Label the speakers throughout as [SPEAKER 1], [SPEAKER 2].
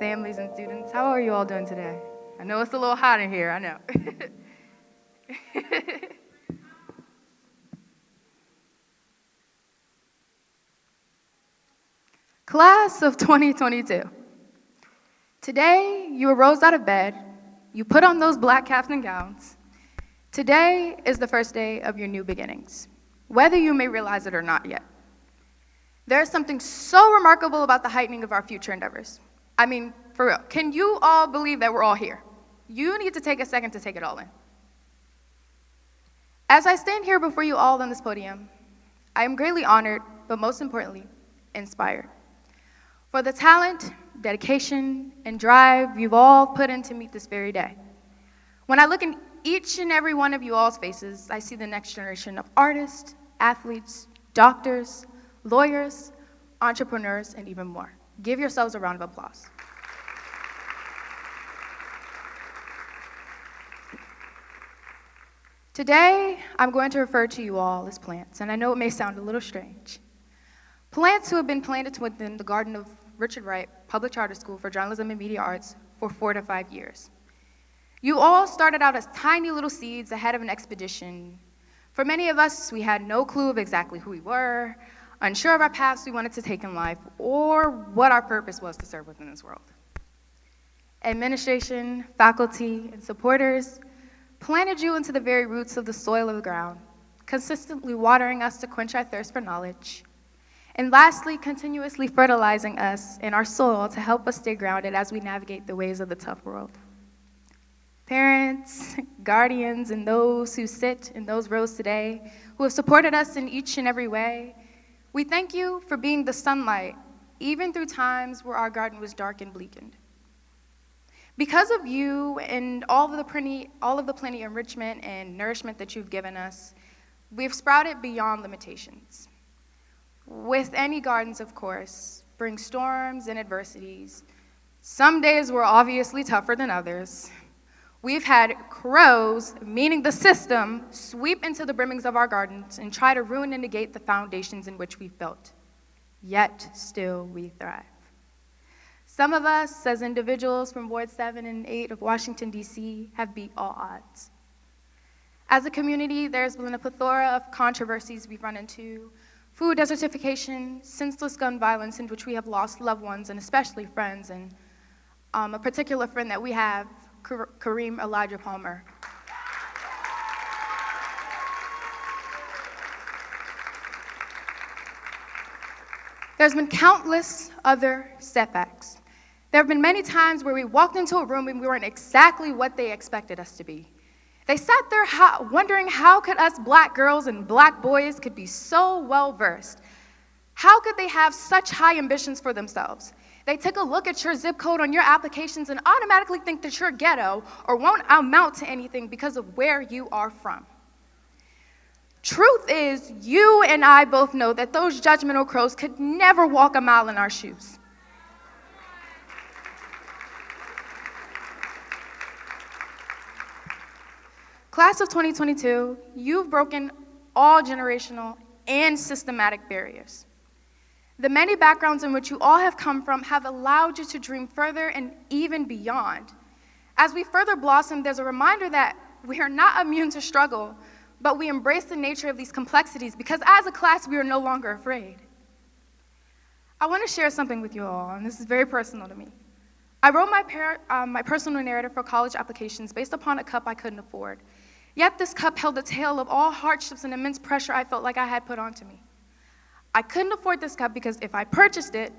[SPEAKER 1] families and students. How are you all doing today? I know it's a little hot in here, I know. Class of 2022. Today, you arose out of bed, you put on those black caps and gowns. Today is the first day of your new beginnings, whether you may realize it or not yet. There is something so remarkable about the heightening of our future endeavors. I mean, for real, can you all believe that we're all here? You need to take a second to take it all in. As I stand here before you all on this podium, I am greatly honored, but most importantly, inspired. For the talent, dedication, and drive you've all put in to meet this very day. When I look in each and every one of you all's faces, I see the next generation of artists, athletes, doctors, lawyers, entrepreneurs, and even more. Give yourselves a round of applause. Today, I'm going to refer to you all as plants, and I know it may sound a little strange. Plants who have been planted within the garden of Richard Wright Public Charter School for Journalism and Media Arts for 4 to 5 years. You all started out as tiny little seeds ahead of an expedition. For many of us, we had no clue of exactly who we were, unsure of our paths we wanted to take in life, or what our purpose was to serve within this world. Administration, faculty, and supporters planted you into the very roots of the soil of the ground, consistently watering us to quench our thirst for knowledge, and lastly, continuously fertilizing us in our soil to help us stay grounded as we navigate the ways of the tough world. Parents, guardians, and those who sit in those rows today, who have supported us in each and every way, we thank you for being the sunlight, even through times where our garden was dark and bleakened. Because of you and all of the plenty enrichment and nourishment that you've given us, we've sprouted beyond limitations. With any gardens, of course, bring storms and adversities. Some days were obviously tougher than others. We've had crows, meaning the system, sweep into the brimmings of our gardens and try to ruin and negate the foundations in which we've built. Yet, still, we thrive. Some of us, as individuals from Ward 7 and 8 of Washington, D.C., have beat all odds. As a community, there's been a plethora of controversies we've run into: food desertification, senseless gun violence in which we have lost loved ones and especially friends, and a particular friend that we have, Kareem Elijah Palmer. There's been countless other setbacks. There have been many times where we walked into a room and we weren't exactly what they expected us to be. They sat there wondering how could us black girls and black boys could be so well-versed. How could they have such high ambitions for themselves? They take a look at your zip code on your applications and automatically think that you're ghetto or won't amount to anything because of where you are from. Truth is, you and I both know that those judgmental crows could never walk a mile in our shoes. Class of 2022, you've broken all generational and systematic barriers. The many backgrounds in which you all have come from have allowed you to dream further and even beyond. As we further blossom, there's a reminder that we are not immune to struggle, but we embrace the nature of these complexities because as a class, we are no longer afraid. I want to share something with you all, and this is very personal to me. I wrote my personal narrative for college applications based upon a cup I couldn't afford. Yet this cup held a tale of all hardships and immense pressure I felt like I had put onto me. I couldn't afford this cup because if I purchased it,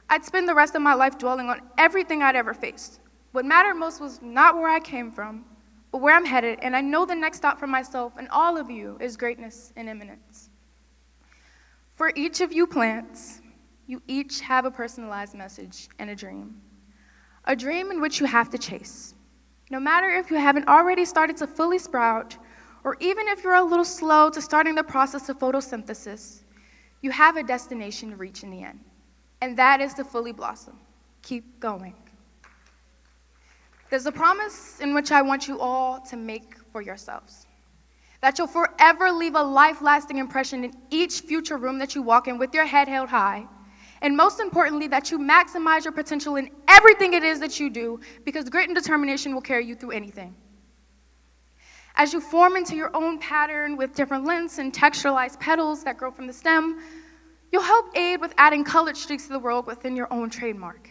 [SPEAKER 1] I'd spend the rest of my life dwelling on everything I'd ever faced. What mattered most was not where I came from, but where I'm headed, and I know the next stop for myself and all of you is greatness and eminence. For each of you plants, you each have a personalized message and a dream in which you have to chase. No matter if you haven't already started to fully sprout, or even if you're a little slow to starting the process of photosynthesis, you have a destination to reach in the end, and that is to fully blossom. Keep going. There's a promise in which I want you all to make for yourselves, that you'll forever leave a life-lasting impression in each future room that you walk in with your head held high, And most importantly, that you maximize your potential in everything it is that you do, because grit and determination will carry you through anything. As you form into your own pattern with different lengths and texturalized petals that grow from the stem, you'll help aid with adding colored streaks to the world within your own trademark.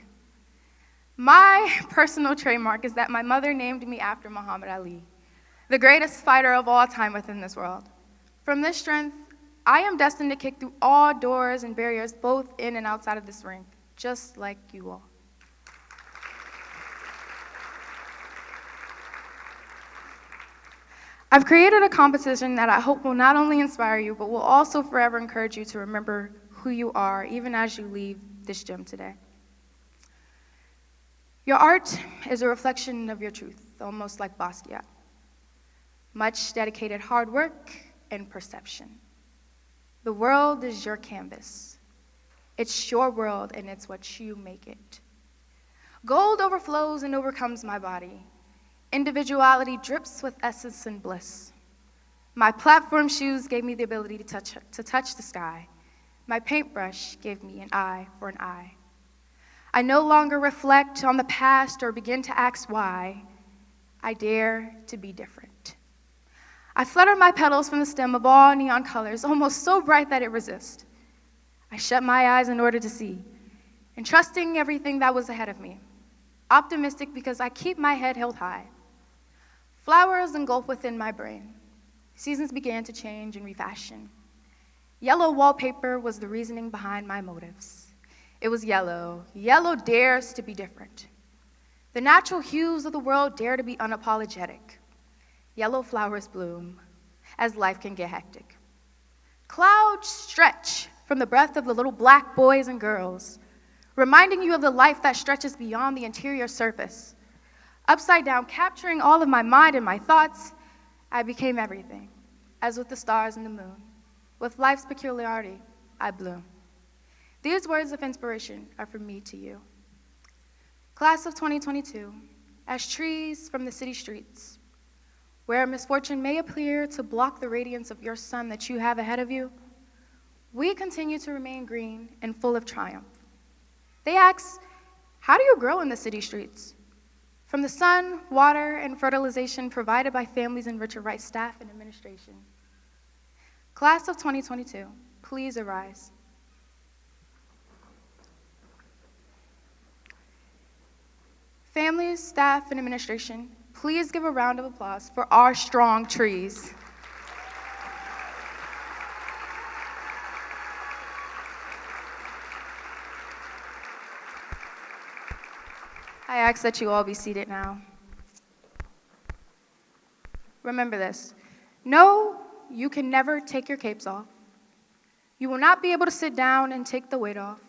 [SPEAKER 1] My personal trademark is that my mother named me after Muhammad Ali, the greatest fighter of all time within this world. From this strength, I am destined to kick through all doors and barriers, both in and outside of this ring, just like you all. I've created a composition that I hope will not only inspire you, but will also forever encourage you to remember who you are, even as you leave this gym today. Your art is a reflection of your truth, almost like Basquiat. Much dedicated hard work and perception. The world is your canvas. It's your world, and it's what you make it. Gold overflows and overcomes my body. Individuality drips with essence and bliss. My platform shoes gave me the ability to touch the sky. My paintbrush gave me an eye for an eye. I no longer reflect on the past or begin to ask why. I dare to be different. I flutter my petals from the stem of all neon colors, almost so bright that it resists. I shut my eyes in order to see, and trusting everything that was ahead of me. Optimistic because I keep my head held high. Flowers engulf within my brain. Seasons began to change and refashion. Yellow wallpaper was the reasoning behind my motives. It was yellow. Yellow dares to be different. The natural hues of the world dare to be unapologetic. Yellow flowers bloom as life can get hectic. Clouds stretch from the breath of the little black boys and girls, reminding you of the life that stretches beyond the interior surface. Upside down, capturing all of my mind and my thoughts, I became everything, as with the stars and the moon. With life's peculiarity, I bloom. These words of inspiration are from me to you. Class of 2022, as trees from the city streets, where misfortune may appear to block the radiance of your sun that you have ahead of you, we continue to remain green and full of triumph. They ask, how do you grow in the city streets? From the sun, water, and fertilization provided by families in Richard Wright staff and administration. Class of 2022, please arise. Families, staff, and administration, please give a round of applause for our strong trees. I ask that you all be seated now. Remember this. No, you can never take your capes off. You will not be able to sit down and take the weight off,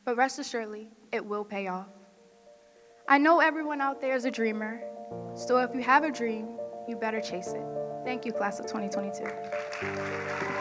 [SPEAKER 1] but rest assuredly, it will pay off. I know everyone out there is a dreamer, so if you have a dream, you better chase it. Thank you, class of 2022.